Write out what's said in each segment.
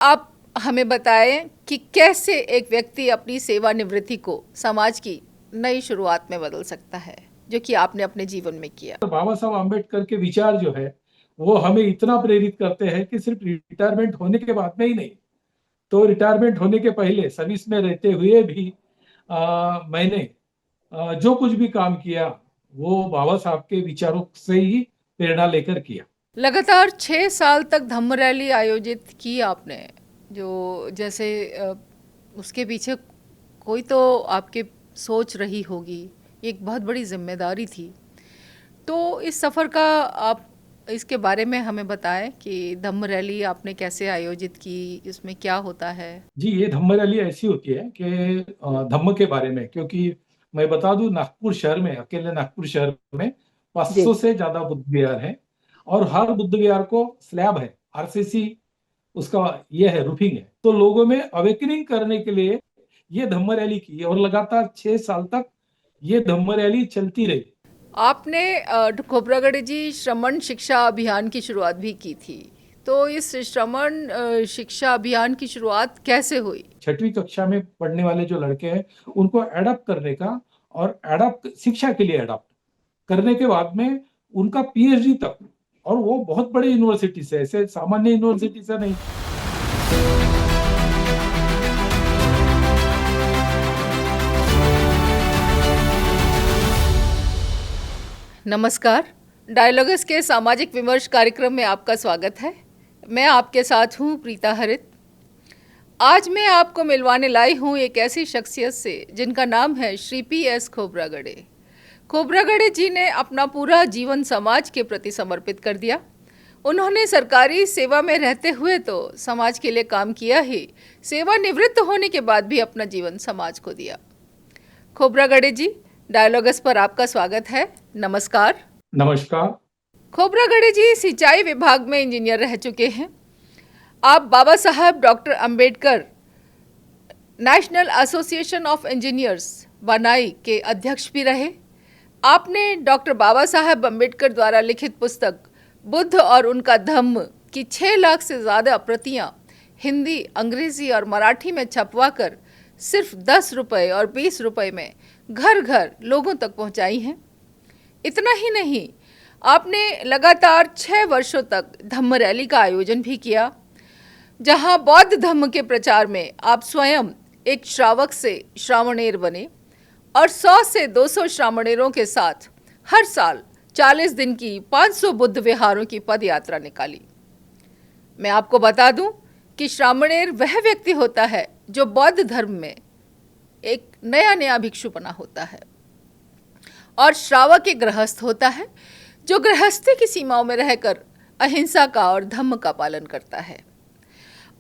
आप हमें बताएं कि कैसे एक व्यक्ति अपनी सेवानिवृत्ति को समाज की नई शुरुआत में बदल सकता है, जो कि आपने अपने जीवन में किया। बाबा साहब आम्बेडकर के विचार जो है वो हमें इतना प्रेरित करते हैं कि सिर्फ रिटायरमेंट होने के बाद में ही नहीं, तो रिटायरमेंट होने के पहले सर्विस में रहते हुए भी मैंने जो कुछ भी काम किया वो बाबा साहब के विचारों से ही प्रेरणा लेकर किया। लगातार 6 साल तक धम्म रैली आयोजित की आपने, जो जैसे उसके पीछे कोई तो आपके सोच रही होगी। एक बहुत बड़ी जिम्मेदारी थी। तो इस सफ़र का आप इसके बारे में हमें बताएं कि धम्म रैली आपने कैसे आयोजित की, इसमें क्या होता है। जी, ये धम्म रैली ऐसी होती है कि धम्म के बारे में, क्योंकि मैं बता दूं नागपुर शहर में, अकेले नागपुर शहर में जी। 500 से ज्यादा बुद्ध विहार हैं और हर बुद्ध विहार को स्लैब है, आरसीसी उसका ये है, रूफिंग है। तो लोगों में अवेकनिंग करने के लिए ये धम्म रैली की और लगातार 6 साल तक ये धम्म रैली चलती रही। आपने खोबरागढ़ जी श्रमण शिक्षा अभियान की शुरुआत भी की थी। तो इस श्रमण शिक्षा अभियान की शुरुआत कैसे हुई? 6वीं कक्षा में पढ़ने वाले जो लड़के हैं उनको एडप्ट करने का, और एडप्ट शिक्षा के लिए एडप्ट करने के बाद में उनका पीएचडी तक, और वो बहुत बड़े यूनिवर्सिटी से, ऐसे सामान्य यूनिवर्सिटी से नहीं। नमस्कार। डायलॉगस के सामाजिक विमर्श कार्यक्रम में आपका स्वागत है। मैं आपके साथ हूँ प्रीता हरित। आज मैं आपको मिलवाने लाई हूँ एक ऐसी शख्सियत से जिनका नाम है श्री पी.एस. खोबरागड़े। खोबरागड़े जी ने अपना पूरा जीवन समाज के प्रति समर्पित कर दिया। उन्होंने सरकारी सेवा में रहते हुए तो समाज के लिए काम किया ही, सेवानिवृत्त होने के बाद भी अपना जीवन समाज को दिया। खोबरागड़े जी, डायलॉगस पर आपका स्वागत है। नमस्कार। नमस्कार। खोबरागड़े जी सिंचाई विभाग में इंजीनियर रह चुके हैं। आप बाबा साहब doctor Ambedkar national association of engineers बनाई के अध्यक्ष भी रहे। आपने डॉक्टर बाबा साहब अंबेडकर द्वारा लिखित पुस्तक बुद्ध और उनका धम्म की 6 लाख से ज़्यादा प्रतियां हिंदी, अंग्रेजी और मराठी में छपवा कर सिर्फ 10 रुपये और 20 रुपये में घर घर लोगों तक पहुंचाई हैं। इतना ही नहीं, आपने लगातार 6 वर्षों तक धम्म रैली का आयोजन भी किया, जहां बौद्ध धम्म के प्रचार में आप स्वयं एक श्रावक से श्रावणेर बने और 100 से 200 श्रावणेरों के साथ हर साल 40 दिन की 500 बुद्ध विहारों की पद यात्रा निकाली। मैं आपको बता दूं कि श्रावणेर वह व्यक्ति होता है जो बौद्ध धर्म में एक नया नया भिक्षु बना होता है, और श्रावक एक गृहस्थ होता है जो गृहस्थी की सीमाओं में रहकर अहिंसा का और धम्म का पालन करता है।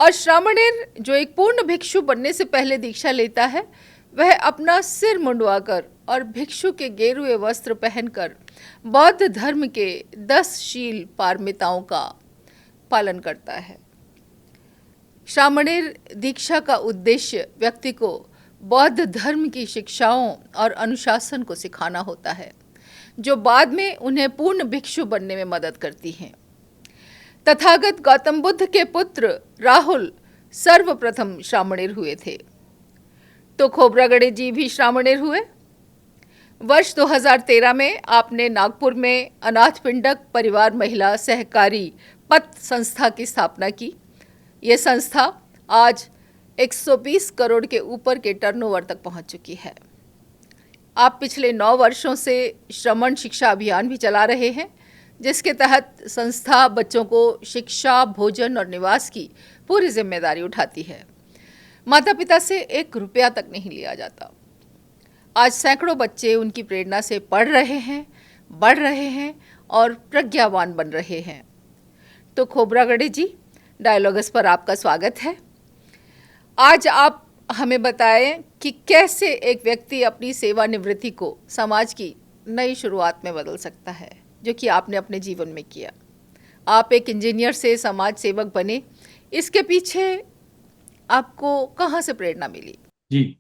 और श्रावणेर जो एक पूर्ण भिक्षु बनने से पहले दीक्षा लेता है, वह अपना सिर मुंडवाकर और भिक्षु के गेरुए वस्त्र पहनकर बौद्ध धर्म के 10 शील पारमिताओं का पालन करता है। श्रावणेर दीक्षा का उद्देश्य व्यक्ति को बौद्ध धर्म की शिक्षाओं और अनुशासन को सिखाना होता है, जो बाद में उन्हें पूर्ण भिक्षु बनने में मदद करती हैं। तथागत गौतम बुद्ध के पुत्र राहुल सर्वप्रथम श्रावणेर हुए थे, तो खोबरागड़े जी भी श्रावणेर हुए। वर्ष 2013 में आपने नागपुर में अनाथ पिंडक परिवार महिला सहकारी पथ संस्था की स्थापना की। ये संस्था आज 120 करोड़ के ऊपर के टर्नओवर तक पहुंच चुकी है। आप पिछले 9 वर्षों से श्रमण शिक्षा अभियान भी चला रहे हैं, जिसके तहत संस्था बच्चों को शिक्षा, भोजन और निवास की पूरी जिम्मेदारी उठाती है। माता पिता से 1 रुपया तक नहीं लिया जाता। आज सैकड़ों बच्चे उनकी प्रेरणा से पढ़ रहे हैं, बढ़ रहे हैं और प्रज्ञावान बन रहे हैं। तो खोबरागड़े जी, डायलॉगस पर आपका स्वागत है। आज आप हमें बताएं कि कैसे एक व्यक्ति अपनी सेवानिवृत्ति को समाज की नई शुरुआत में बदल सकता है, जो कि आपने अपने जीवन में किया। आप एक इंजीनियर से समाज सेवक बने, इसके पीछे आपको कहाँ से प्रेरणा मिली? जी,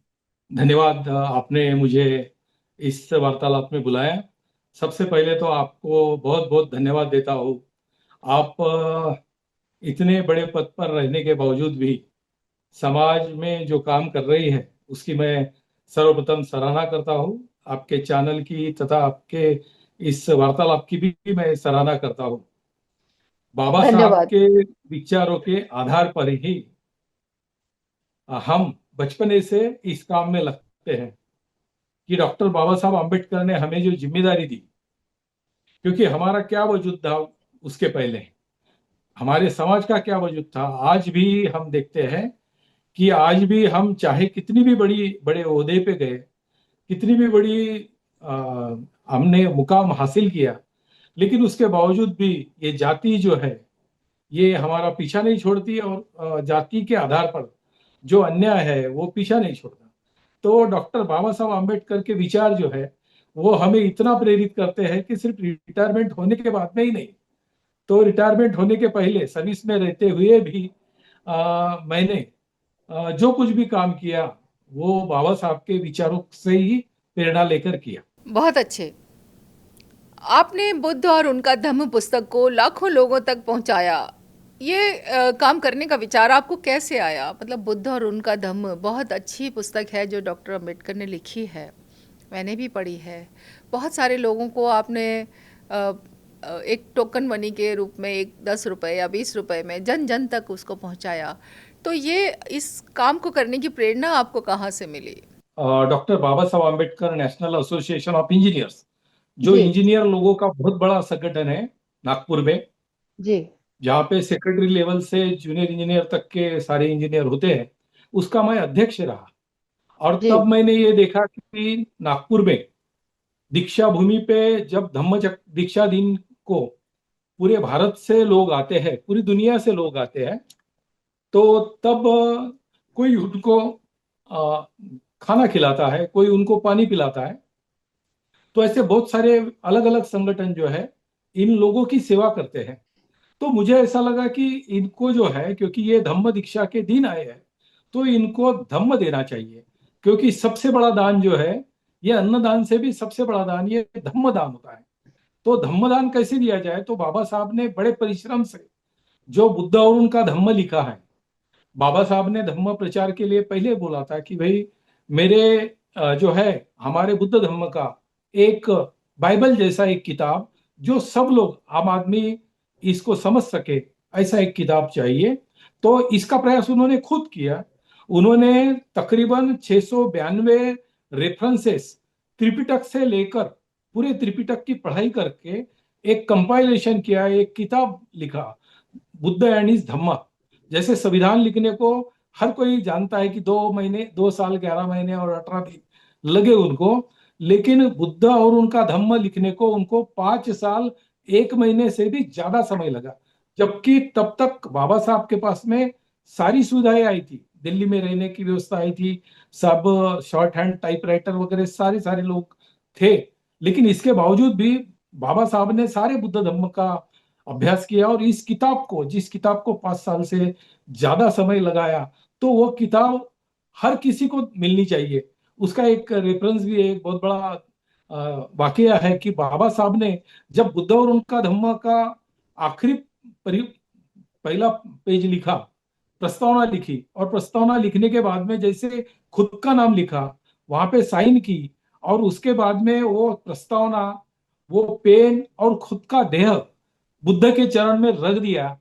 धन्यवाद। आपने मुझे इस वार्तालाप में बुलाया। सबसे पहले तो आपको बहुत बहुत धन्यवाद देता हूँ। आप इतने बड़े पद पर रहने के बावजूद भी समाज में जो काम कर रही है उसकी मैं सर्वप्रथम सराहना करता हूँ। आपके चैनल की तथा आपके इस वार्तालाप की भी मैं सराहना करता हूँ। बाबा साहब धन्यवाद। के विचारों के आधार पर ही हम बचपने से इस काम में लगते हैं कि डॉक्टर बाबा साहब आम्बेडकर ने हमें जो जिम्मेदारी दी, क्योंकि हमारा क्या वजूद था उसके पहले, हमारे समाज का क्या वजूद था। आज भी हम देखते हैं कि आज भी हम चाहे कितनी भी बड़ी बड़े ओहदे पे गए, कितनी भी बड़ी आ, हमने मुकाम हासिल किया, लेकिन उसके बावजूद भी ये जाति जो है ये हमारा पीछा नहीं छोड़ती, और जाति के आधार पर जो अन्याय है वो पीछा नहीं छोड़ता। तो डॉक्टर बाबा साहब आम्बेडकर के विचार जो है वो हमें इतना प्रेरित करते हैं कि सिर्फ रिटायरमेंट होने के बाद में ही नहीं, तो रिटायरमेंट होने के पहले सर्विस में रहते हुए भी मैंने जो कुछ भी काम किया वो बाबा साहब के विचारों से ही प्रेरणा लेकर किया। बहुत अच्छे। आपने बुद्ध और उनका धम्म पुस्तक को लाखों लोगों तक पहुंचाया। ये काम करने का विचार आपको कैसे आया? मतलब बुद्ध और उनका धम्म बहुत अच्छी पुस्तक है जो डॉक्टर अंबेडकर ने लिखी है, मैंने भी पढ़ी है। बहुत सारे लोगों को आपने एक टोकन मनी के रूप में एक 10 रुपए या 20 रुपए में जन जन तक उसको पहुंचाया। तो ये इस काम को करने की प्रेरणा आपको कहाँ से मिली? Doctor Baba Saheb Ambedkar national association of engineers, जो जी। इंजीनियर लोगों का बहुत बड़ा संगठन है नागपुर में, जी। जहाँ पे सेक्रेटरी लेवल से जूनियर इंजीनियर तक के सारे इंजीनियर होते हैं, उसका मैं अध्यक्ष रहा। और जी। तब मैंने ये देखा कि नागपुर में दीक्षा भूमि पे जब धम्म दीक्षा दिन को पूरे भारत से लोग आते हैं, पूरी दुनिया से लोग आते हैं, तो तब कोई उनको अ, खाना खिलाता है, कोई उनको पानी पिलाता है। तो ऐसे बहुत सारे अलग अलग संगठन जो है इन लोगों की सेवा करते हैं। तो मुझे ऐसा लगा कि इनको जो है, क्योंकि ये धम्म दीक्षा के दिन आए हैं, तो इनको धम्म देना चाहिए। क्योंकि सबसे बड़ा दान जो है, ये अन्नदान से भी सबसे बड़ा दान ये धम्म दान होता है। तो धम्म दान कैसे दिया जाए, तो बाबा साहब ने बड़े परिश्रम से जो बुद्ध और उनका धम्म लिखा है, बाबा साहब ने धम्म प्रचार के लिए पहले बोला था कि भाई मेरे जो है हमारे बुद्ध धम्म का एक बाइबल जैसा एक किताब, जो सब लोग आम आदमी इसको समझ सके, ऐसा एक किताब चाहिए। तो इसका प्रयास उन्होंने खुद किया। उन्होंने तकरीबन 692 रेफरेंसेस त्रिपिटक से लेकर पूरे त्रिपिटक की पढ़ाई करके एक कंपाइलेशन किया, एक किताब लिखा, बुद्ध एंड इज धम्मा। जैसे संविधान लिखने को हर कोई जानता है कि 2 महीने, 2 साल 11 महीने और 18 दिन लगे उनको, लेकिन बुद्ध और उनका धम्म लिखने को उनको 5 साल 1 महीने से भी ज्यादा समय लगा। जबकि तब तक बाबा साहब के पास में सारी सुविधाएं आई थी, दिल्ली में रहने की व्यवस्था आई थी, सब शॉर्ट हैंड टाइपराइटर वगैरह सारे सारे लोग थे। लेकिन इसके बावजूद भी बाबा साहब ने सारे बुद्ध धम्म का अभ्यास किया, और इस किताब को, जिस किताब को 5 साल से ज्यादा समय लगाया, तो वो किताब हर किसी को मिलनी चाहिए। उसका एक रेफरेंस भी है, एक बहुत बड़ा वाकया है कि बाबा साहब ने जब बुद्ध और उनका धम्म का आखिरी पहला पेज लिखा, प्रस्तावना लिखी, और प्रस्तावना लिखने के बाद में जैसे खुद का नाम लिखा, वहां पे साइन की, और उसके बाद में वो प्रस्तावना, वो पेन और खुद का देह बुद्ध के चरण में रख दिया।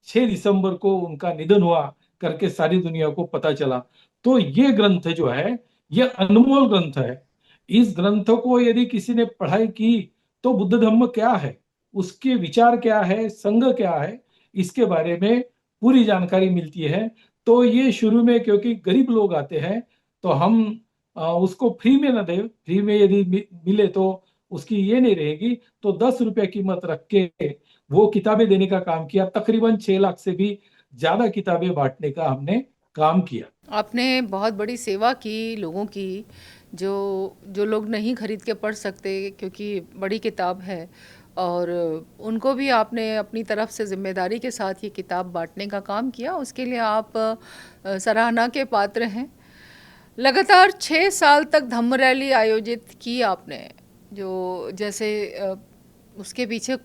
6 दिसंबर को उनका निधन हुआ करके सारी दुनिया को पता चला। तो ये ग्रंथ जो है ये अनमोल ग्रंथ है। इस ग्रंथ को यदि किसी ने पढ़ाई की तो बुद्ध धम्म क्या है, उसके विचार क्या है, संघ क्या है, इसके बारे में पूरी जानकारी मिलती है। तो ये शुरू में क्योंकि गरीब लोग आते हैं, तो हम उसको फ्री में ना दे, फ्री में यदि मिले तो उसकी ये नहीं रहेगी, तो 10 रुपए कीमत रख के वो किताबें देने का काम किया। तकरीबन 6 लाख से भी ज्यादा किताबें बांटने का हमने काम किया। आपने बहुत बड़ी सेवा की लोगों की, जो जो लोग नहीं खरीद के पढ़ सकते क्योंकि बड़ी किताब है, और उनको भी आपने अपनी तरफ से जिम्मेदारी के साथ ये किताब बांटने का काम किया। उसके लिए आप सराहना के पात्र हैं। लगातार 6 साल तक धम्म रैली आयोजित की आपने, जो जैसे उसके पीछे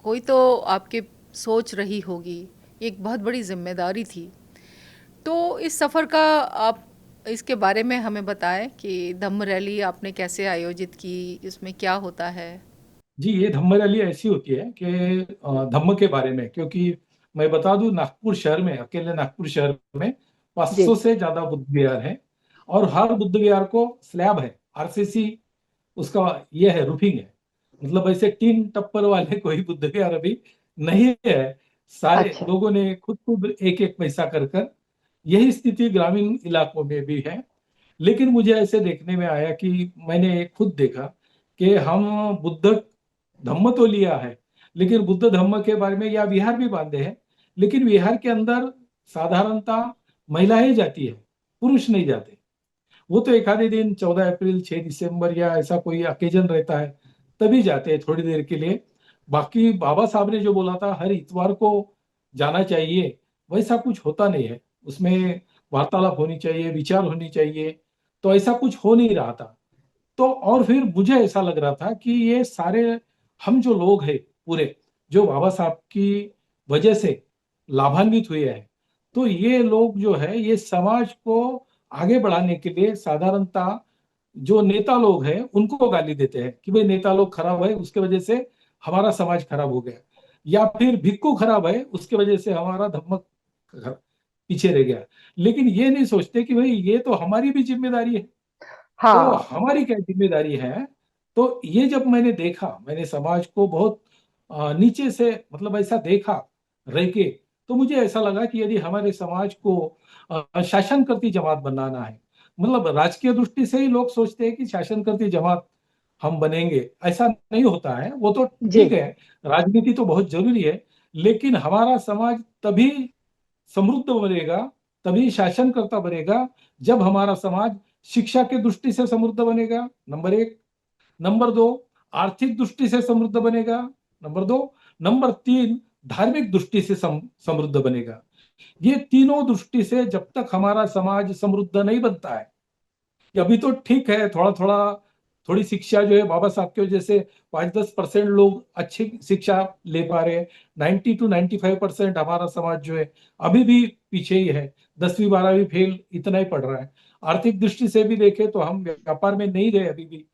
कोई तो आपकी सोच रही होगी, एक बहुत बड़ी जिम्मेदारी थी। तो इस सफ़र का आप इसके बारे में हमें बताएं कि धम्म रैली आपने कैसे आयोजित की, इसमें क्या होता है? जी, ये धम्म रैली ऐसी होती है कि धम्म के बारे में, क्योंकि मैं बता दूं, नागपुर शहर में, अकेले नागपुर शहर में जी। 500 से ज्यादा बुद्ध विहार हैं। और हर बुद्ध विहार को स्लैब है, आरसीसी उसका ये है, रूफिंग है। मतलब ऐसे टीन टप्पर वाले कोई बुद्ध विहार अभी नहीं है। सारे अच्छा। लोगों ने खुद खुद एक एक पैसा कर कर, यही स्थिति ग्रामीण इलाकों में भी है। लेकिन मुझे ऐसे देखने में आया कि मैंने खुद देखा कि हम बुद्ध धम्म तो लिया है, लेकिन बुद्ध धम्म के बारे में, या विहार भी बांधे हैं, लेकिन विहार के अंदर साधारणतः महिलाएं जाती है, पुरुष नहीं जाते। वो तो एक आधे दिन 14 अप्रैल, 6 दिसंबर या ऐसा कोई अकेजन रहता है तभी जाते हैं थोड़ी देर के लिए। बाकी बाबा साहब ने जो बोला था हर इतवार को जाना चाहिए, वैसा कुछ होता नहीं है उसमें। वार्तालाप होनी चाहिए, विचार होनी चाहिए, तो ऐसा कुछ हो नहीं रहा था। तो और फिर मुझे ऐसा लग रहा था कि ये सारे हम जो लोग हैं पूरे, जो बाबा साहब की वजह से लाभान्वित हुए हैं, तो ये लोग जो है ये समाज को आगे बढ़ाने के लिए साधारणतः जो नेता लोग हैं उनको गाली देते हैं कि भाई नेता लोग खराब है, उसके वजह से हमारा समाज खराब हो गया, या फिर भिक्खू खराब है, उसके वजह से हमारा धर्म पीछे रह गया। लेकिन ये नहीं सोचते कि भाई ये तो हमारी भी जिम्मेदारी है। तो हाँ। हमारी क्या जिम्मेदारी है? तो ये जब मैंने देखा, मैंने समाज को बहुत नीचे से, मतलब ऐसा देखा रह के, तो मुझे ऐसा लगा कि यदि हमारे समाज को शासन करती जमात बनाना है, मतलब राजकीय दृष्टि से ही लोग सोचते हैं कि शासन करती जमात हम बनेंगे, ऐसा नहीं होता है। वो तो जी। ठीक है, राजनीति तो बहुत जरूरी है, लेकिन हमारा समाज तभी समृद्ध बनेगा, तभी शासनकर्ता बनेगा, जब हमारा समाज शिक्षा की दृष्टि से समृद्ध बनेगा, नंबर एक। नंबर दो, आर्थिक दृष्टि से समृद्ध बनेगा, नंबर दो। नंबर तीन, धार्मिक दृष्टि से समृद्ध बनेगा। ये तीनों दृष्टि से जब तक हमारा समाज समृद्ध नहीं बनता है, कि अभी तो ठीक है, थोड़ा थोड़ा थोड़ी शिक्षा जो है बाबा साहब की वजह से 5-10% लोग अच्छी शिक्षा ले पा रहे हैं। 90 to 95% हमारा समाज जो है अभी भी पीछे ही है, 10वीं 12वीं फेल इतना ही पढ़ रहा है। आर्थिक दृष्टि से भी देखें तो हम व्यापार में नहीं रहे अभी भी,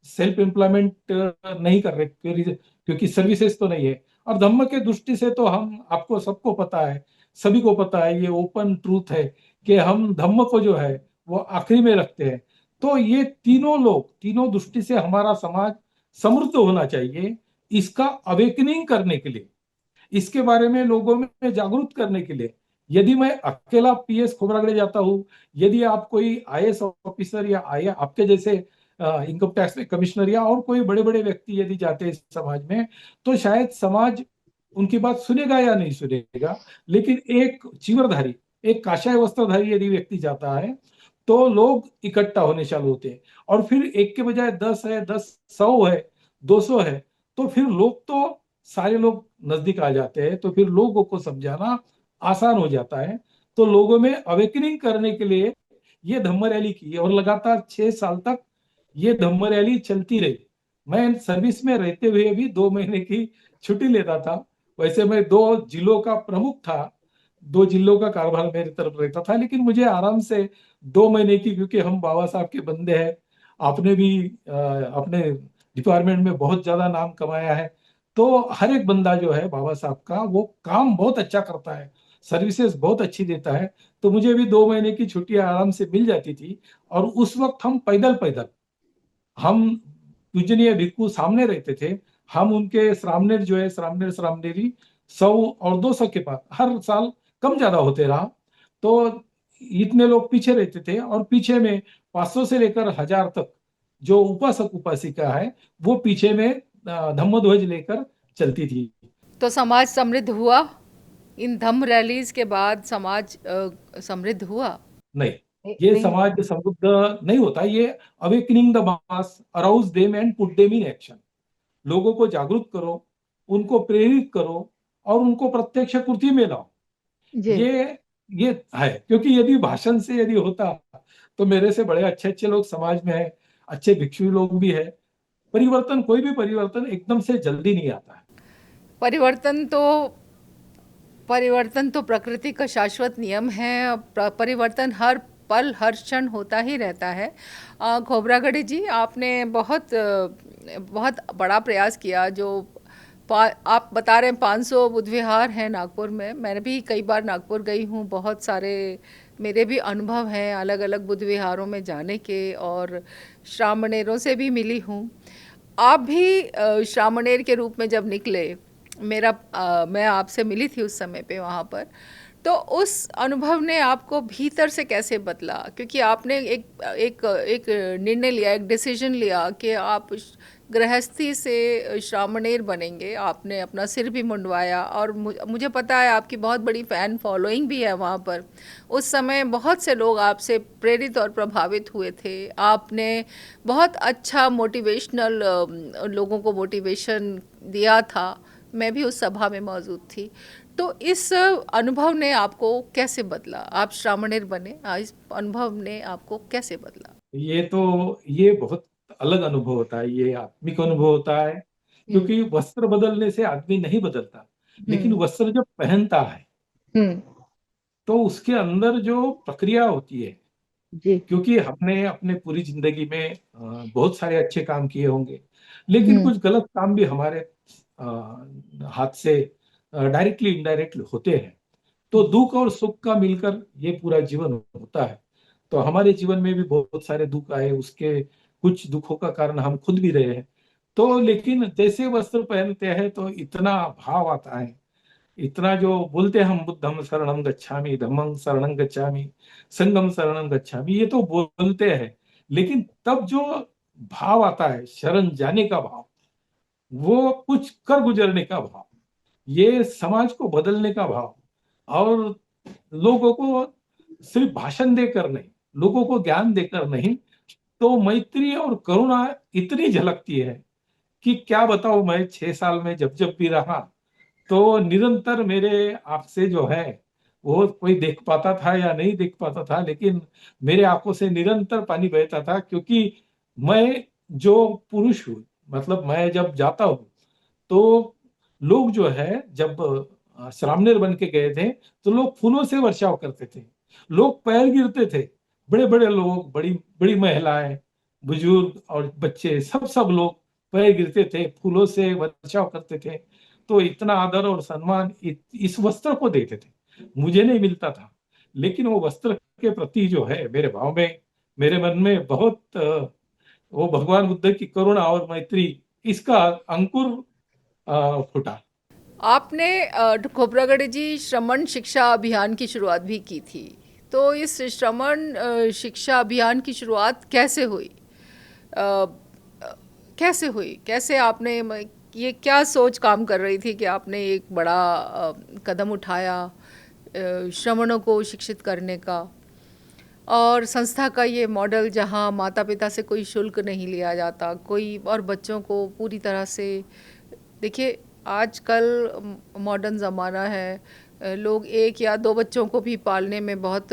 सेल्फ एम्प्लॉयमेंट नहीं कर रहे, क्योंकि सर्विसेज तो नहीं है। और धम्म के दृष्टि से तो हम, आपको सबको पता है, सभी को पता है, ये ओपन ट्रूथ है कि हम धम्म को जो है वो आखिरी में रखते हैं। तो ये तीनों लोग, तीनों दृष्टि से हमारा समाज समृद्ध होना चाहिए। इसका अवेकनिंग करने के लिए, इसके बारे में लोगों में जागरूक करने के लिए, यदि मैं अकेला पीएस खोबरागड़े जाता हूँ, यदि आप कोई आईएएस ऑफिसर या आई आपके जैसे इनकम टैक्स में कमिश्नर या और कोई बड़े बड़े व्यक्ति यदि जाते हैं समाज में, तो शायद समाज उनकी बात सुनेगा या नहीं सुनेगा। लेकिन एक चीवरधारी, एक काषाय वस्त्रधारी यदि व्यक्ति जाता है, तो लोग इकट्ठा होने चालू होते हैं। और फिर एक के बजाय 10 है, 10 100 है, 200 है, तो फिर लोग तो सारे लोग नजदीक आ जाते हैं, तो फिर लोगों को समझाना आसान हो जाता है। तो लोगों में अवेकनिंग करने के लिए ये धम्म रैली की, और लगातार 6 साल तक ये धम्म रैली चलती रही। मैं सर्विस में रहते हुए भी 2 महीने की छुट्टी लेता था। वैसे मैं 2 जिलों का प्रमुख था, 2 जिलों का कारभार मेरी तरफ रहता था, लेकिन मुझे आराम से 2 महीने की, क्योंकि हम बाबा साहब के बंदे हैं। आपने भी अपने डिपार्टमेंट में बहुत ज्यादा नाम कमाया है। तो हर एक बंदा जो है बाबा साहब का, वो काम बहुत अच्छा करता है, सर्विसेज बहुत अच्छी देता है। तो मुझे भी 2 महीने की छुट्टियां आराम से मिल जाती थी। और उस वक्त हम पैदल पैदल, हम पूजनीय भिक्खू सामने रहते थे, हम उनके श्रामणेर जो है, श्रामणेर श्रामणेरी 100 और 200 के पास हर साल कम ज्यादा होते रहा। तो इतने लोग पीछे रहते थे, और पीछे में 500 से लेकर 1000 तक जो उपासक उपासिका है, वो पीछे में धम्मध्वज लेकर चलती थी। तो समाज समृद्ध हुआ? इन धम्म रैलीज के बाद समाज समृद्ध हुआ? नहीं, ये नहीं। समाज समृद्ध नहीं होता। ये awakening the mass, arouse them and put them in action. लोगों को जागरूक करो, उनको प्रेरित करो, और उनको प्रत्यक्ष कृति में लाओ। जी। ये ये है, क्योंकि यदि भाषण से यदि होता, तो मेरे से बड़े अच्छे अच्छे लोग समाज में है, अच्छे भिक्षु लोग भी है। परिवर्तन, कोई भी परिवर्तन एकदम से जल्दी नहीं आता है। परिवर्तन तो परिवर्तन तो प्रकृति का शाश्वत नियम है। परिवर्तन हर पल हर क्षण होता ही रहता है। खोबरागड़े जी, आपने बहुत बड़ा प्रयास किया। आप बता रहे हैं 500 बुद्ध विहार हैं नागपुर में। मैंने भी कई बार नागपुर गई हूँ, बहुत सारे मेरे भी अनुभव हैं अलग अलग बुद्ध विहारों में जाने के, और श्रामणेरों से भी मिली हूँ। आप भी श्रामणेर के रूप में जब निकले, मैं आपसे मिली थी उस समय पे वहाँ पर, तो उस अनुभव ने आपको भीतर से कैसे बदला? क्योंकि आपने एक निर्णय लिया, एक डिसीजन लिया कि आप गृहस्थी से श्रामणेर बनेंगे। आपने अपना सिर भी मुंडवाया, और मुझे पता है आपकी बहुत बड़ी फ़ैन फॉलोइंग भी है वहाँ पर। उस समय बहुत से लोग आपसे प्रेरित और प्रभावित हुए थे। आपने बहुत अच्छा मोटिवेशनल लोगों को मोटिवेशन दिया था। मैं भी उस सभा में मौजूद थी। तो इस अनुभव ने आपको कैसे बदला? आप श्रामणेर बने, इस अनुभव ने आपको कैसे बदला? ये बहुत अलग अनुभव होता है, ये आत्मिक अनुभव होता है। हम्म। क्योंकि वस्त्र बदलने से आदमी नहीं बदलता, लेकिन हम्म। वस्त्र जब पहनता है हम्म। तो उसके अंदर जो प्रक्रिया होती है, जी। क्योंकि हमने अपने पूरी जिंदगी में बहुत सारे अच्छे काम किए होंगे, लेकिन हम्म। कुछ गलत काम भी हमारे हाथ से डायरेक्टली इनडायरेक्टली होते हैं। तो दुख और सुख का मिलकर ये पूरा जीवन होता है। तो हमारे जीवन में भी बहुत सारे दुख आए, उसके कुछ दुखों का कारण हम खुद भी रहे हैं। तो लेकिन जैसे वस्त्र पहनते हैं तो इतना भाव आता है, इतना जो बोलते हैं हम, बुद्धं शरणं गच्छामि, धम्मं शरणं गच्छामि, संघं शरणं गच्छामि, ये तो बोलते हैं, लेकिन तब जो भाव आता है, शरण जाने का भाव, वो कुछ कर गुजरने का भाव, ये समाज को बदलने का भाव, और लोगों को सिर्फ भाषण देकर नहीं, लोगों को ज्ञान देकर नहीं, तो मैत्री और करुणा इतनी झलकती है कि क्या बताऊं। मैं 6 साल में जब जब भी रहा, तो निरंतर मेरे आंख से जो है, वो कोई देख पाता था या नहीं देख पाता था, लेकिन मेरे आंखों से निरंतर पानी बहता था। क्योंकि मैं जो पुरुष हूँ, मतलब मैं जब जाता हूँ, तो लोग जो है, जब श्रामणेर बन के गए थे, तो लोग फूलों से वर्षाव करते थे, लोग पैर गिरते थे, बड़े बड़े लोग, बड़ी बड़ी महिलाएं, बुजुर्ग और बच्चे, सब सब लोग पैर गिरते थे, फूलों से वर्षाव करते थे। तो इतना आदर और सम्मान इस वस्त्र को देते थे, मुझे नहीं मिलता था। लेकिन वो वस्त्र के प्रति जो है मेरे भाव में, मेरे मन में बहुत वो भगवान बुद्ध की करुणा और मैत्री, इसका अंकुर फूटा। आपने खोबरागड़े जी श्रमण शिक्षा अभियान की शुरुआत भी की थी। तो इस श्रमण शिक्षा अभियान की शुरुआत कैसे हुई? अ, अ, कैसे हुई? कैसे आपने ये क्या सोच काम कर रही थी कि आपने एक बड़ा कदम उठाया श्रमणों को शिक्षित करने का, और संस्था का ये मॉडल जहाँ माता पिता से कोई शुल्क नहीं लिया जाता, कोई, और बच्चों को पूरी तरह से, देखिए आजकल मॉडर्न ज़माना है, लोग एक या दो बच्चों को भी पालने में बहुत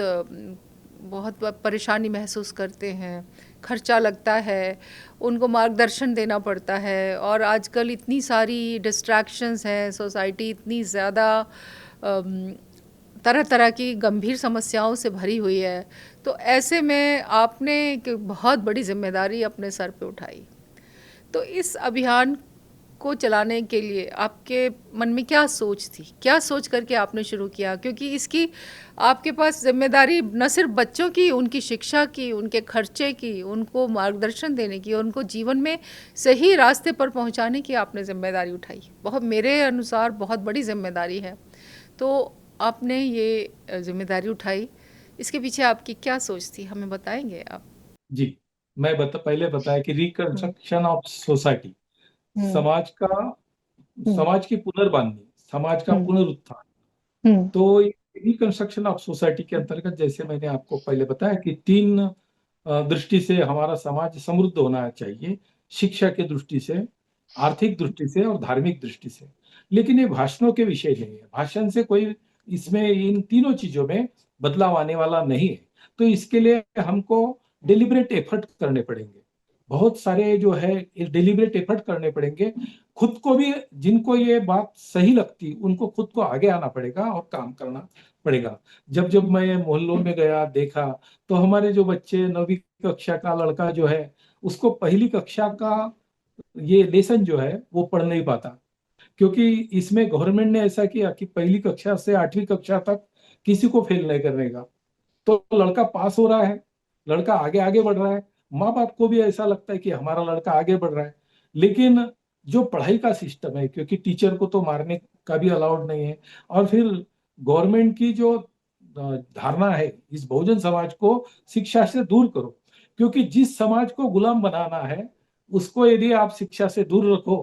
परेशानी महसूस करते हैं, खर्चा लगता है, उनको मार्गदर्शन देना पड़ता है, और आजकल इतनी सारी डिस्ट्रैक्शंस हैं, सोसाइटी इतनी ज़्यादा तरह तरह की गंभीर समस्याओं से भरी हुई है। तो ऐसे में आपने एक बहुत बड़ी जिम्मेदारी अपने सर पे उठाई। तो इस अभियान को चलाने के लिए आपके मन में क्या सोच थी? क्या सोच करके आपने शुरू किया? क्योंकि इसकी आपके पास जिम्मेदारी न सिर्फ बच्चों की, उनकी शिक्षा की, उनके खर्चे की, उनको मार्गदर्शन देने की, उनको जीवन में सही रास्ते पर पहुंचाने की आपने जिम्मेदारी उठाई। बहुत, मेरे अनुसार बहुत बड़ी जिम्मेदारी है। तो आपने ये जिम्मेदारी उठाई, इसके पीछे आपकी क्या सोच थी, हमें बताएंगे आप? जी, पहले बताया कि हम्म। रिकंस्ट्रक्शन ऑफ सोसाइटी, हम्म। समाज का, हम्म। समाज की पुनर्बांधनी, समाज का हम्म। पुनरुत्थान। हम्म। तो रिकंस्ट्रक्शन ऑफ सोसाइटी के अंतर्गत, जैसे मैंने आपको पहले बताया कि तीन दृष्टि से हमारा समाज समृद्ध होना चाहिए: शिक्षा की दृष्टि से, आर्थिक दृष्टि से, और धार्मिक दृष्टि से। लेकिन ये भाषणों के विषय नहीं है, भाषण से कोई इसमें इन तीनों चीजों में बदलाव आने वाला नहीं है। तो इसके लिए हमको डिलिबरेट एफर्ट करने पड़ेंगे। बहुत सारे जो है डिलिबरेट एफर्ट करने पड़ेंगे। खुद को भी, जिनको ये बात सही लगती उनको खुद को आगे आना पड़ेगा और काम करना पड़ेगा। जब जब मैं मोहल्लों में गया देखा, तो हमारे जो बच्चे 9वीं कक्षा का लड़का जो है, उसको पहली कक्षा का ये लेसन जो है वो पढ़ नहीं पाता, क्योंकि इसमें गवर्नमेंट ने ऐसा किया कि पहली कक्षा से 8वीं कक्षा तक किसी को फेल नहीं करने का। तो लड़का पास हो रहा है, लड़का आगे आगे बढ़ रहा है, माँ बाप को भी ऐसा लगता है कि हमारा लड़का आगे बढ़ रहा है। लेकिन जो पढ़ाई का सिस्टम है, क्योंकि टीचर को तो मारने का भी अलाउड नहीं है, और फिर गवर्नमेंट की जो धारणा है, इस बहुजन समाज को शिक्षा से दूर करो, क्योंकि जिस समाज को गुलाम बनाना है उसको यदि आप शिक्षा से दूर रखो,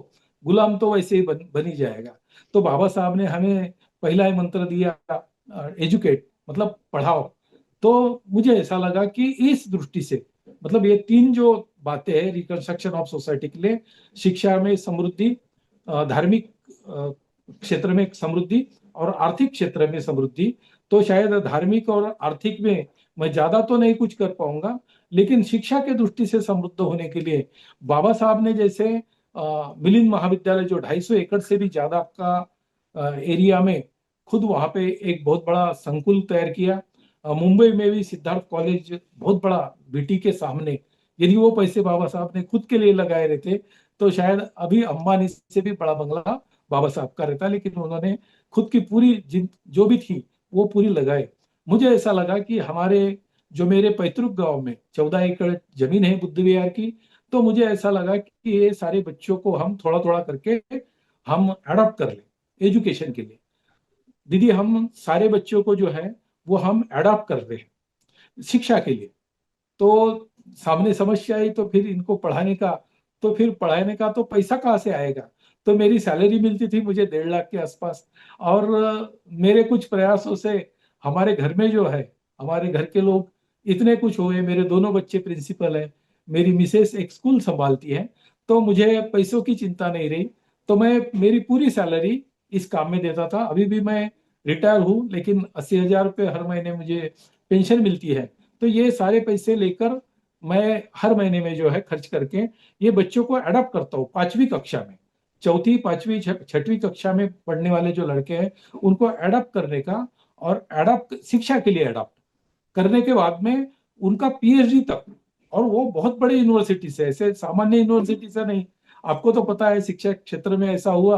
गुलाम तो वैसे ही बन ही जाएगा। तो बाबा साहब ने हमें पहला ही मंत्र दिया, एजुकेट, मतलब पढ़ाओ। तो मुझे ऐसा लगा कि इस दृष्टि से, मतलब ये तीन जो बातें हैं रिकंस्ट्रक्शन ऑफ सोसाइटी के लिए, शिक्षा में समृद्धि, धार्मिक क्षेत्र में समृद्धि, और आर्थिक क्षेत्र में समृद्धि। तो शायद धार्मिक और आर्थिक में मैं ज्यादा तो नहीं कुछ कर पाऊंगा, लेकिन शिक्षा के दृष्टि से समृद्ध होने के लिए बाबा साहब ने जैसे मिलिंद महाविद्यालय जो 250 एकड़ से भी ज्यादा का एरिया में, खुद वहां पे एक बहुत बड़ा संकुल तैयार किया। मुंबई में भी सिद्धार्थ कॉलेज बहुत बड़ा बीटी के सामने, यदि वो पैसे बाबा साहब ने खुद के लिए लगाए रहते तो शायद अभी अंबानी से भी बड़ा बंगला बाबा साहब का रहता, लेकिन उन्होंने खुद की पूरी जो भी थी वो पूरी लगाए। मुझे ऐसा लगा कि हमारे जो मेरे पैतृक गांव में 14 एकड़ जमीन है बुद्ध विहार की, तो मुझे ऐसा लगा कि ये सारे बच्चों को हम थोड़ा थोड़ा करके हम अडॉप्ट कर लें एजुकेशन के लिए। दीदी, हम सारे बच्चों को जो है वो हम अडॉप्ट कर रहे हैं शिक्षा के लिए। तो सामने समस्या आई, तो फिर इनको पढ़ाने का, तो फिर पढ़ाने का तो पैसा कहाँ से आएगा। तो मेरी सैलरी मिलती थी मुझे 1.5 लाख के आसपास, और मेरे कुछ प्रयासों से हमारे घर में जो है, हमारे घर के लोग इतने कुछ हुए, मेरे दोनों बच्चे प्रिंसिपल हैं, मेरी मिसेस एक स्कूल संभालती है, तो मुझे पैसों की चिंता नहीं रही। तो मैं मेरी पूरी सैलरी इस काम में देता था। अभी भी मैं रिटायर हूँ, लेकिन 80,000 रुपये हर महीने मुझे पेंशन मिलती है। तो ये सारे पैसे लेकर मैं हर महीने में जो है खर्च करके ये बच्चों को अडॉप्ट करता हूँ। 5वीं कक्षा में, चौथी पांचवी 6वीं कक्षा में पढ़ने वाले जो लड़के हैं उनको अडॉप्ट करने का, और अडॉप्ट शिक्षा के लिए अडॉप्ट करने के बाद में उनका पीएचडी तक, और वो बहुत बड़े यूनिवर्सिटी से, ऐसे सामान्य यूनिवर्सिटी से नहीं। आपको तो पता है शिक्षा क्षेत्र में ऐसा हुआ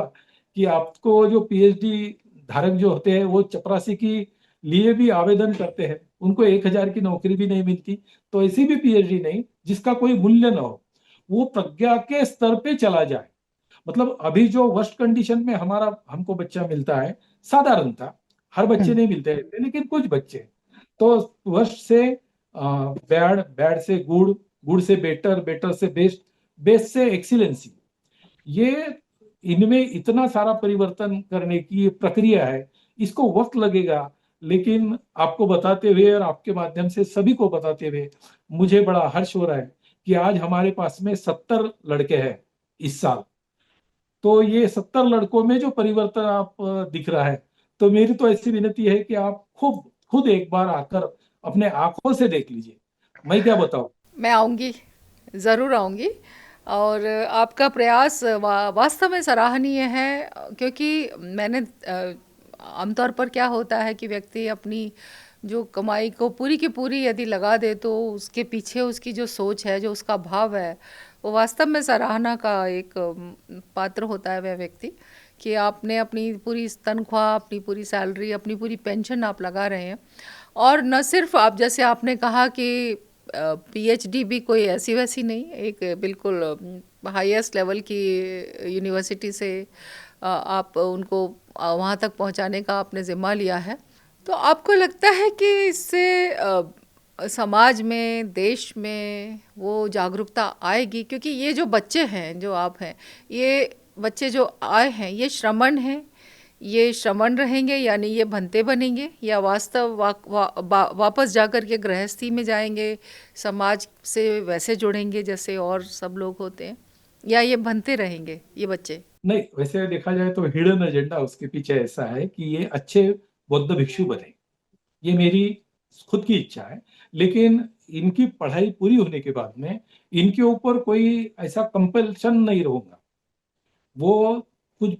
कि आपको जो पीएचडी धारक जो होते हैं वो चपरासी की लिए भी आवेदन करते हैं, उनको 1,000 की नौकरी भी नहीं मिलती। तो ऐसी भी पीएचडी नहीं जिसका कोई मूल्य ना हो, वो प्रज्ञा के स्तर पे चला जाए। मतलब अभी जो वर्स्ट कंडीशन में हमारा हमको बच्चा मिलता है, साधारण था, हर बच्चे हम्म। नहीं मिलते हैं, लेकिन कुछ बच्चे। तो वर्स्ट से बैड, बैड से गुड, गुड से बेटर, बेटर से बेस्ट, बेस्ट से एक्सीलेंसी, ये इनमें इतना सारा परिवर्तन करने की ये प्रक्रिया है। इसको वक्त लगेगा, लेकिन आपको बताते हुए और आपके माध्यम से सभी को बताते हुए मुझे बड़ा हर्ष हो रहा है कि आज हमारे पास में 70 लड़के हैं इस साल। तो ये 70 लड़कों में जो परिवर्तन आप दिख रहा है, तो मेरी तो ऐसी विनती है कि आप खुद खुद एक बार आकर अपने आंखों से देख लीजिए। मैं क्या बताऊं। मैं आऊँगी, ज़रूर आऊँगी। और आपका प्रयास वास्तव में सराहनीय है, क्योंकि मैंने आमतौर पर क्या होता है कि व्यक्ति अपनी जो कमाई को पूरी की पूरी यदि लगा दे, तो उसके पीछे उसकी जो सोच है, जो उसका भाव है, वो वास्तव में सराहना का एक पात्र होता है वह व्यक्ति, कि आपने अपनी पूरी तनख्वाह, अपनी पूरी सैलरी, अपनी पूरी पेंशन आप लगा रहे हैं। और न सिर्फ आप, जैसे आपने कहा कि पीएचडी भी कोई ऐसी वैसी नहीं, एक बिल्कुल हाईएस्ट लेवल की यूनिवर्सिटी से आप उनको वहाँ तक पहुँचाने का आपने ज़िम्मा लिया है। तो आपको लगता है कि इससे समाज में, देश में वो जागरूकता आएगी? क्योंकि ये जो बच्चे हैं, जो आप हैं, ये बच्चे जो आए हैं, ये श्रमण हैं, ये श्रमण रहेंगे, यानी ये भंते बनेंगे, या वास्तव वापस जाकर के गृहस्थी में जाएंगे, समाज से वैसे जुड़ेंगे जैसे और सब लोग होते हैं, या ये भंते रहेंगे ये बच्चे? नहीं, वैसे देखा जाए तो हिडन एजेंडा उसके पीछे ऐसा है कि ये अच्छे बौद्ध भिक्षु बने। ये मेरी खुद की इच्छा है, लेकिन इनकी पढ़ाई पूरी होने के बाद में इनके ऊपर कोई ऐसा कंपल्शन नहीं रहूंगा। वो कुछ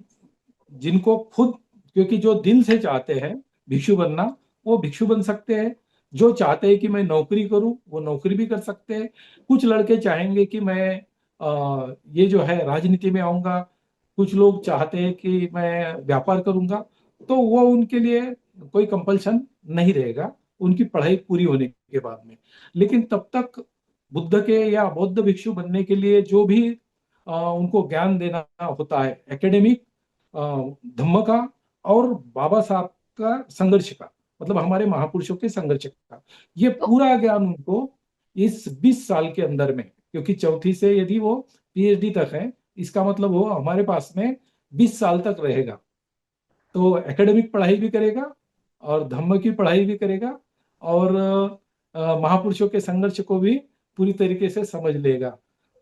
जिनको खुद, क्योंकि जो दिल से चाहते हैं भिक्षु बनना, वो भिक्षु बन सकते हैं। जो चाहते हैं कि मैं नौकरी करूं, वो नौकरी भी कर सकते हैं। कुछ लड़के चाहेंगे कि मैं ये जो है राजनीति में आऊंगा, कुछ लोग चाहते हैं कि मैं व्यापार करूंगा। तो वो उनके लिए कोई कंपल्शन नहीं रहेगा उनकी पढ़ाई पूरी होने के बाद में। लेकिन तब तक बुद्ध के या बौद्ध भिक्षु बनने के लिए जो भी उनको ज्ञान देना होता है, एकेडमिक, धम्म का और बाबा साहब का संघर्ष का, मतलब हमारे महापुरुषों के संघर्ष का, ये तो पूरा ज्ञान उनको इस 20 साल के अंदर में, क्योंकि चौथी से यदि वो पीएचडी तक है, इसका मतलब वो हमारे पास में 20 साल तक रहेगा। तो एकेडमिक पढ़ाई भी करेगा और धम्म की पढ़ाई भी करेगा और महापुरुषों के संघर्ष को भी पूरी तरीके से समझ लेगा।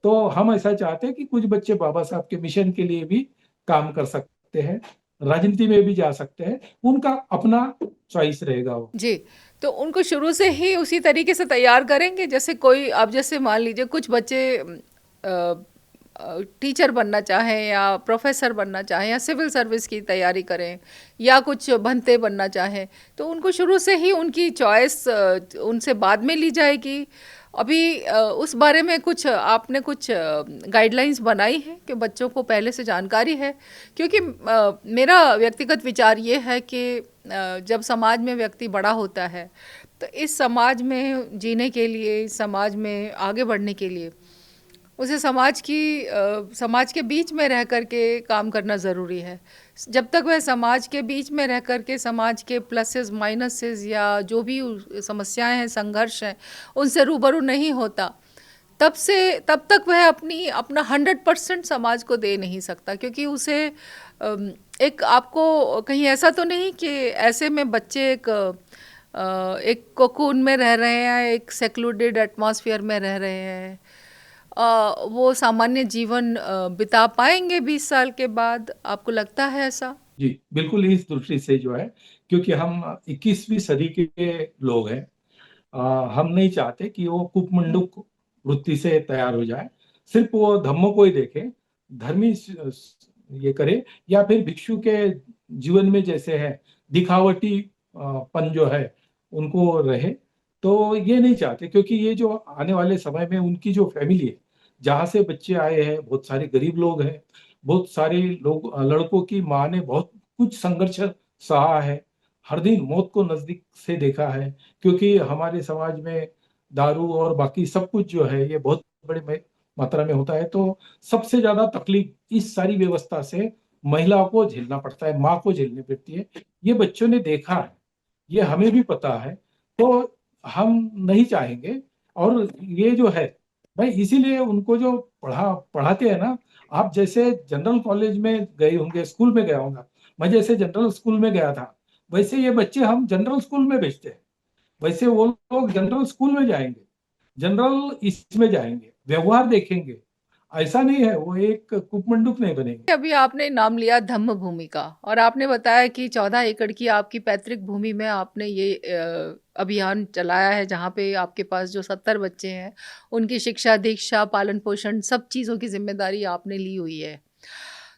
तो हम ऐसा चाहते हैं कि कुछ बच्चे बाबा साहब के मिशन के लिए भी काम कर सकते हैं, राजनीति में भी जा सकते हैं, उनका अपना चॉइस रहेगा वो। जी, तो उनको शुरू से ही उसी तरीके से तैयार करेंगे, जैसे कोई अब जैसे मान लीजिए कुछ बच्चे टीचर बनना चाहें या प्रोफेसर बनना चाहें या सिविल सर्विस की तैयारी करें या कुछ बनते बनना चाहें, तो उनको शुरू से ही उनकी चॉइस उनसे बाद में ली जाएगी। अभी उस बारे में कुछ आपने कुछ गाइडलाइंस बनाई हैं कि बच्चों को पहले से जानकारी है? क्योंकि मेरा व्यक्तिगत विचार ये है कि जब समाज में व्यक्ति बड़ा होता है तो इस समाज में जीने के लिए, इस समाज में आगे बढ़ने के लिए उसे समाज के बीच में रह कर के काम करना ज़रूरी है। जब तक वह समाज के बीच में रह कर के समाज के प्लसेस माइनसेस या जो भी समस्याएं हैं, संघर्ष हैं, उनसे रूबरू नहीं होता, तब तक वह अपना 100% समाज को दे नहीं सकता। क्योंकि उसे एक आपको कहीं ऐसा तो नहीं कि ऐसे में बच्चे एक कोकून में रह रहे हैं, एक सेक्लूडेड एटमॉस्फेयर में रह रहे हैं, वो सामान्य जीवन बिता पाएंगे 20 साल के बाद? आपको लगता है ऐसा? जी बिल्कुल, इस दृष्टि से जो है, क्योंकि हम 21वीं सदी के लोग हैं, हम नहीं चाहते कि वो कुपमंडुक वृत्ति से तैयार हो जाए, सिर्फ वो धम्म को ही देखे, धर्मी ये करे, या फिर भिक्षु के जीवन में जैसे है दिखावटी पन जो है उनको रहे। तो ये नहीं चाहते, क्योंकि ये जो आने वाले समय में उनकी जो फैमिली है, जहाँ से बच्चे आए हैं, बहुत सारे गरीब लोग हैं, बहुत सारे लोग, लड़कों की माँ ने बहुत कुछ संघर्ष सहा है, हर दिन मौत को नजदीक से देखा है, क्योंकि हमारे समाज में दारू और बाकी सब कुछ जो है ये बहुत बड़ी मात्रा में होता है। तो सबसे ज्यादा तकलीफ इस सारी व्यवस्था से महिला को झेलना पड़ता है, माँ को झेलनी पड़ती है। ये बच्चों ने देखा है, ये हमें भी पता है। तो हम नहीं चाहेंगे, और ये जो है भाई, इसीलिए उनको जो पढ़ाते हैं ना, आप जैसे जनरल कॉलेज में गए होंगे, स्कूल में गया होगा, मैं जैसे जनरल स्कूल में गया था, वैसे ये बच्चे हम जनरल स्कूल में भेजते हैं, वैसे वो लोग जनरल स्कूल में जाएंगे, जनरल इसमें जाएंगे, व्यवहार देखेंगे। ऐसा नहीं है वो एक कुपमंडुक नहीं बनेंगे। अभी आपने नाम लिया धम्म भूमि का, और आपने बताया कि 14 एकड़ की आपकी पैतृक भूमि में आपने ये अभियान चलाया है, जहाँ पे आपके पास जो 70 बच्चे हैं उनकी शिक्षा, दीक्षा, पालन पोषण, सब चीज़ों की जिम्मेदारी आपने ली हुई है।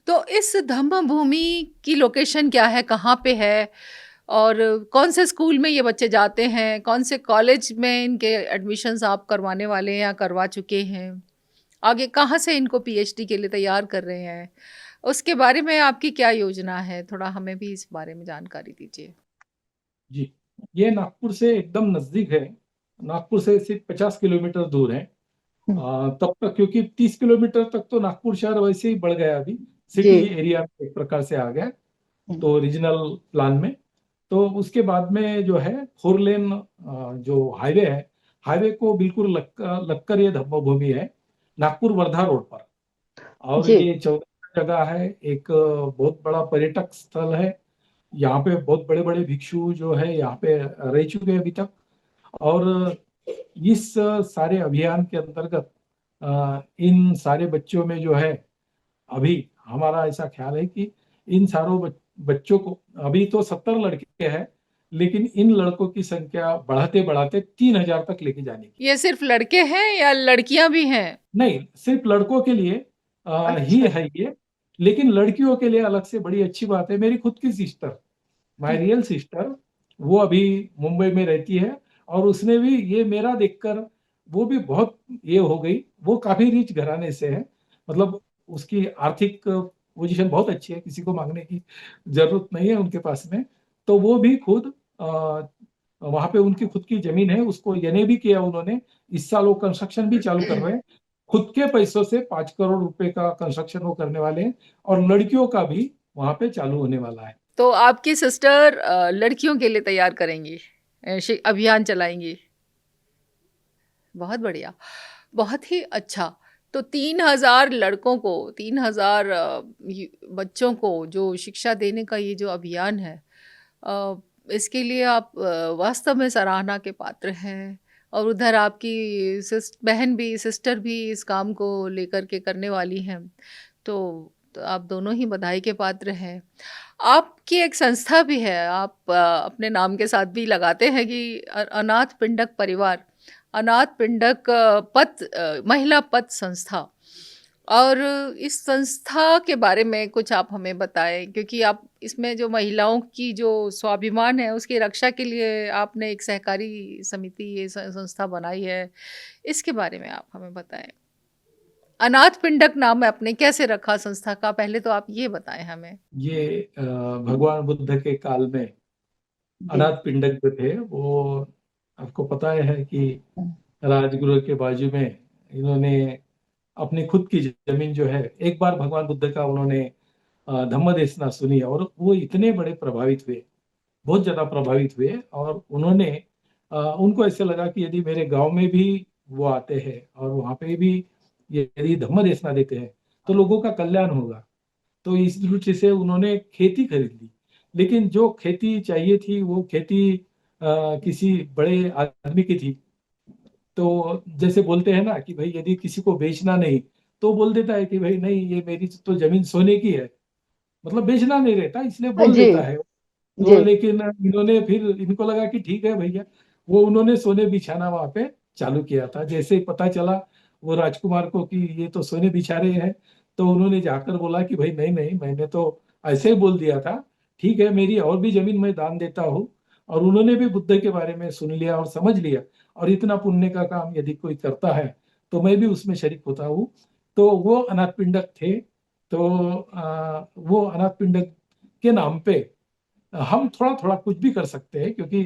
तो इस धम्म भूमि की लोकेशन क्या है, कहाँ पे है, और कौन से स्कूल में ये बच्चे जाते हैं, कौन से कॉलेज में इनके एडमिशन्स आप करवाने वाले हैं या करवा चुके हैं, आगे कहाँ से इनको पीएचडी के लिए तैयार कर रहे हैं, उसके बारे में आपकी क्या योजना है? थोड़ा हमें भी इस बारे में जानकारी दीजिए। जी, ये नागपुर से एकदम नजदीक है, नागपुर से सिर्फ 50 किलोमीटर दूर है। तब तक, क्योंकि 30 किलोमीटर तक तो नागपुर शहर वैसे ही बढ़ गया, अभी जी। सिटी एरिया में एक प्रकार से आ गया, तो रीजनल प्लान में। तो उसके बाद में जो है 4 लेन जो हाईवे है, हाईवे को बिल्कुल लगकर ये धम्म भूमि है, नागपुर वर्धा रोड पर। और जी। ये 14 जगह है, एक बहुत बड़ा पर्यटक स्थल है। यहाँ पे बहुत बड़े बड़े भिक्षु जो है यहाँ पे रह चुके हैं अभी तक। और इस सारे अभियान के अंतर्गत इन सारे बच्चों में जो है, अभी हमारा ऐसा ख्याल है कि इन सारों बच्चों को, अभी तो 70 लड़के हैं, लेकिन इन लड़कों की संख्या बढ़ाते बढ़ाते 3,000 तक लेके जाने की। ये सिर्फ लड़के हैं या लड़कियां भी हैं? नहीं, सिर्फ लड़कों के लिए ही अच्छा। है ये, लेकिन लड़कियों के लिए अलग से बड़ी अच्छी बात है। मेरी खुद की सिस्टर, माय रियल सिस्टर, वो अभी मुंबई में रहती है, और उसने भी ये मेरा देखकर वो भी बहुत ये हो गई। वो काफी रिच घराने से है, मतलब उसकी आर्थिक पोजीशन बहुत अच्छी है, किसी को मांगने की जरूरत नहीं है उनके पास में। तो वो भी खुद वहां पे उनकी खुद की जमीन है, उसको यने भी किया उन्होंने। इस साल वो कंस्ट्रक्शन भी चालू कर रहे हैं, खुद के पैसों से 5 करोड़ रुपए का कंस्ट्रक्शन वो करने वाले हैं, और लड़कियों का भी वहां पे चालू होने वाला है। तो आपकी सिस्टर लड़कियों के लिए तैयार करेंगी, अभियान चलाएंगी। बहुत बढ़िया, बहुत ही अच्छा। तो 3,000 लड़कों को, 3,000 बच्चों को जो शिक्षा देने का ये जो अभियान है, अ, इसके लिए आप वास्तव में सराहना के पात्र हैं। और उधर आपकी बहन भी, सिस्टर भी इस काम को लेकर के करने वाली हैं। तो आप दोनों ही बधाई के पात्र हैं। आपकी एक संस्था भी है, आप अपने नाम के साथ भी लगाते हैं कि अनाथ पिंडक परिवार, अनाथ पिंडक महिला पथ संस्था। और इस संस्था के बारे में कुछ आप हमें बताएं, क्योंकि आप इसमें जो महिलाओं की जो स्वाभिमान है उसकी रक्षा के लिए आपने एक सहकारी समिति, ये संस्था बनाई है। इसके बारे में आप हमें बताएं। अनाथ पिंडक नाम आपने कैसे रखा संस्था का, पहले तो आप ये बताएं हमें। ये भगवान बुद्ध के काल में जी। अनाथ पिंडक जो थे वो, आपको पता है कि राजगृह के बाजू में इन्होंने अपनी खुद की जमीन जो है, एक बार भगवान बुद्ध का उन्होंने धम्म देशना सुनी, और वो इतने बड़े प्रभावित हुए, बहुत ज्यादा प्रभावित हुए, और उन्होंने उनको ऐसे लगा कि यदि मेरे गांव में भी वो आते हैं और वहां पे भी यदि धम्म देशना देते हैं तो लोगों का कल्याण होगा। तो इस दृष्टि से उन्होंने खेती खरीद ली, लेकिन जो खेती चाहिए थी वो खेती किसी बड़े आदमी की थी। तो जैसे बोलते हैं ना कि भाई यदि किसी को बेचना नहीं, तो बोल देता है कि भाई नहीं, ये मेरी तो जमीन सोने की है, मतलब बेचना नहीं रहता, इसलिए बोल जी। देता है। तो जी। लेकिन इन्होंने फिर, इनको लगा कि ठीक है भैया, वो उन्होंने सोने बिछाना वहां पे चालू किया था। जैसे ही पता चला वो राजकुमार को कि ये तो सोने बिछा रहे हैं, तो उन्होंने जाकर बोला कि भाई नहीं नहीं, मैंने तो ऐसे ही बोल दिया था, ठीक है मेरी और भी जमीन मैं दान देता हूँ। और उन्होंने भी बुद्ध के बारे में सुन लिया और समझ लिया, और इतना पुण्य का काम यदि कोई करता है तो मैं भी उसमें शरीक होता हूँ। तो वो अनाथ पिंडक थे। तो वो अनाथ पिंडक के नाम पे हम थोड़ा थोड़ा कुछ भी कर सकते हैं, क्योंकि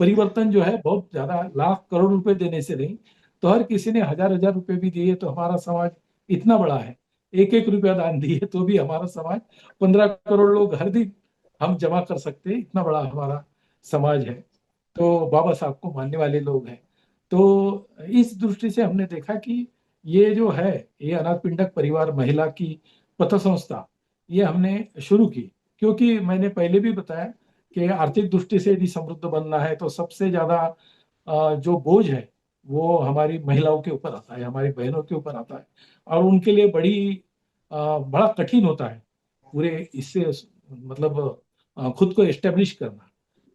परिवर्तन जो है बहुत ज्यादा लाख करोड़ रुपए देने से नहीं। तो हर किसी ने हजार हजार रुपए भी दिए तो हमारा समाज इतना बड़ा है, एक एक रुपया दान दिए तो भी हमारा समाज 15 करोड़ लोग हर दिन हम जमा कर सकते हैं, इतना बड़ा हमारा समाज है। तो बाबा साहब को मानने वाले लोग हैं। तो इस दृष्टि से हमने देखा कि ये जो है, ये अनाथ पिंडक परिवार महिला की पथ संस्था, ये हमने शुरू की, क्योंकि मैंने पहले भी बताया कि आर्थिक दृष्टि से यदि समृद्ध बनना है तो सबसे ज्यादा जो बोझ है वो हमारी महिलाओं के ऊपर आता है, हमारी बहनों के ऊपर आता है। और उनके लिए बड़ा कठिन होता है पूरे इससे, मतलब खुद को एस्टेब्लिश करना,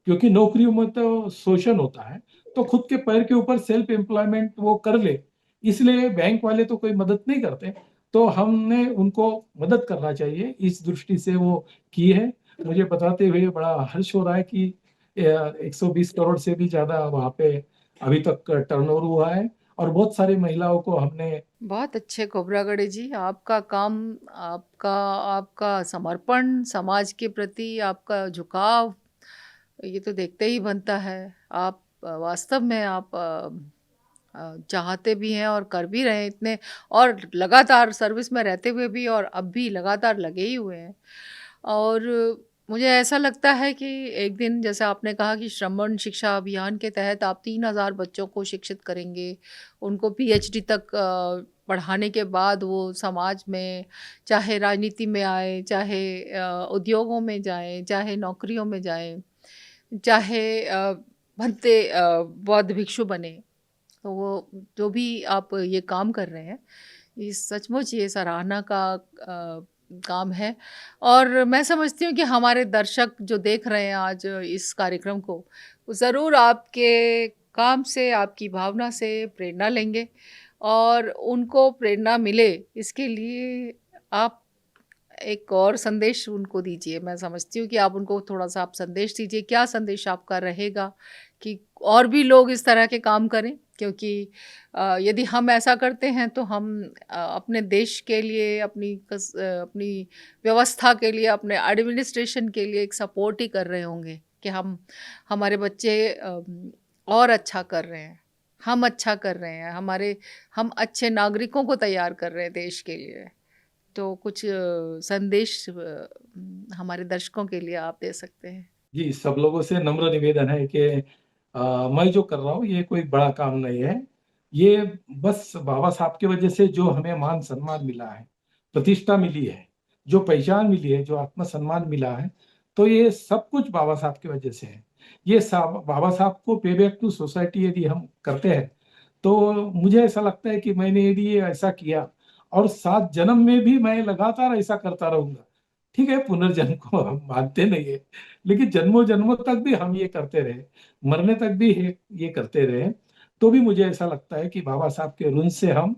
क्योंकि नौकरियों में तो शोषण होता है। तो खुद के पैर के ऊपर सेल्फ एम्प्लॉयमेंट वो कर ले, इसलिए बैंक वाले तो कोई मदद नहीं करते, तो हमने उनको मदद करना चाहिए, इस दृष्टि से वो की है। मुझे बताते हुए बड़ा हर्ष हो रहा है कि 120 करोड़ से भी ज्यादा वहां पे अभी तक टर्नओवर हुआ है, और बहुत सारी महिलाओं को हमने। बहुत अच्छे खोबरागड़े जी, आपका काम, आपका आपका समर्पण समाज के प्रति, आपका झुकाव, ये तो देखते ही बनता है। आप वास्तव में आप चाहते भी हैं और कर भी रहे हैं इतने, और लगातार सर्विस में रहते हुए भी और अब भी लगातार लगे ही हुए हैं। और मुझे ऐसा लगता है कि एक दिन, जैसे आपने कहा कि श्रमण शिक्षा अभियान के तहत आप 3,000 बच्चों को शिक्षित करेंगे, उनको पीएचडी तक पढ़ाने के बाद वो समाज में, चाहे राजनीति में आए, चाहे उद्योगों में जाएं, चाहे नौकरियों में जाएं, चाहे भंते बौद्ध भिक्षु बने। तो वो जो भी आप ये काम कर रहे हैं, ये सचमुच ये सराहना का काम है। और मैं समझती हूँ कि हमारे दर्शक जो देख रहे हैं आज इस कार्यक्रम को, वो ज़रूर आपके काम से, आपकी भावना से प्रेरणा लेंगे और उनको प्रेरणा मिले इसके लिए आप एक और संदेश उनको दीजिए। मैं समझती हूँ कि आप उनको थोड़ा-सा आप संदेश दीजिए, क्या संदेश आपका रहेगा कि और भी लोग इस तरह के काम करें? क्योंकि यदि हम ऐसा करते हैं तो हम अपने देश के लिए, अपनी व्यवस्था के लिए, अपने एडमिनिस्ट्रेशन के लिए एक सपोर्ट ही कर रहे होंगे कि हमारे बच्चे और अच्छा कर रहे हैं, हम अच्छा कर रहे हैं, हम अच्छे नागरिकों को तैयार कर रहे हैं देश के लिए। तो कुछ संदेश हमारे दर्शकों के लिए आप दे सकते हैं। जी, सब लोगों से नम्र निवेदन है कि मैं जो कर रहा हूँ ये कोई बड़ा काम नहीं है। ये बस बाबा साहब की वजह से जो हमें मान-सम्मान मिला है, प्रतिष्ठा मिली है, जो पहचान मिली है, जो आत्मसम्मान मिला है, तो ये सब कुछ बाबा साहब की वजह से है। ये साब बाबा साहब को पे बैक टू सोसाइटी यदि हम करते हैं, तो मुझे ऐसा लगता है कि मैंने यदि ये ऐसा किया और 7 जन्म में भी मैं लगातार ऐसा करता रहूँगा। ठीक है, पुनर्जन्म को हम मानते नहीं है, लेकिन जन्मों-जन्मों तक भी हम ये करते रहे, मरने तक भी ये करते रहे, तो भी मुझे ऐसा लगता है कि बाबा साहब के ऋण से हम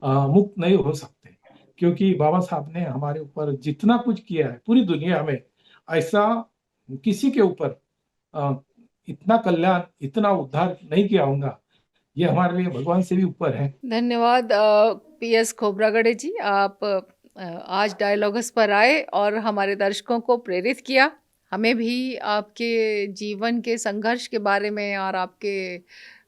मुक्त नहीं हो सकते। क्योंकि बाबा साहब ने हमारे ऊपर जितना कुछ किया है, पूरी दुनिया में ऐसा किसी के ऊपर अ, इतना कल्याण, इतना उद्धार नहीं किया होगा। ये हमारे लिए भगवान से भी ऊपर है। धन्यवाद पीएस खोब्रागड़े जी, आप आज डायलॉगस पर आए और हमारे दर्शकों को प्रेरित किया। हमें भी आपके जीवन के संघर्ष के बारे में और आपके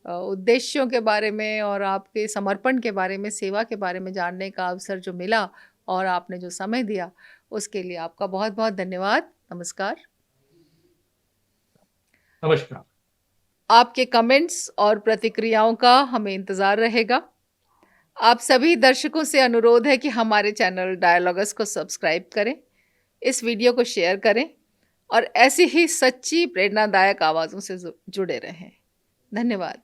उद्देश्यों के बारे में और आपके समर्पण के बारे में, सेवा के बारे में जानने का अवसर जो मिला और आपने जो समय दिया, उसके लिए आपका बहुत-बहुत धन्यवाद। नमस्कार। नमस्कार। आपके कमेंट्स और प्रतिक्रियाओं का हमें इंतज़ार रहेगा। आप सभी दर्शकों से अनुरोध है कि हमारे चैनल डायलॉगस को सब्सक्राइब करें, इस वीडियो को शेयर करें और ऐसी ही सच्ची प्रेरणादायक आवाज़ों से जुड़े रहें। धन्यवाद।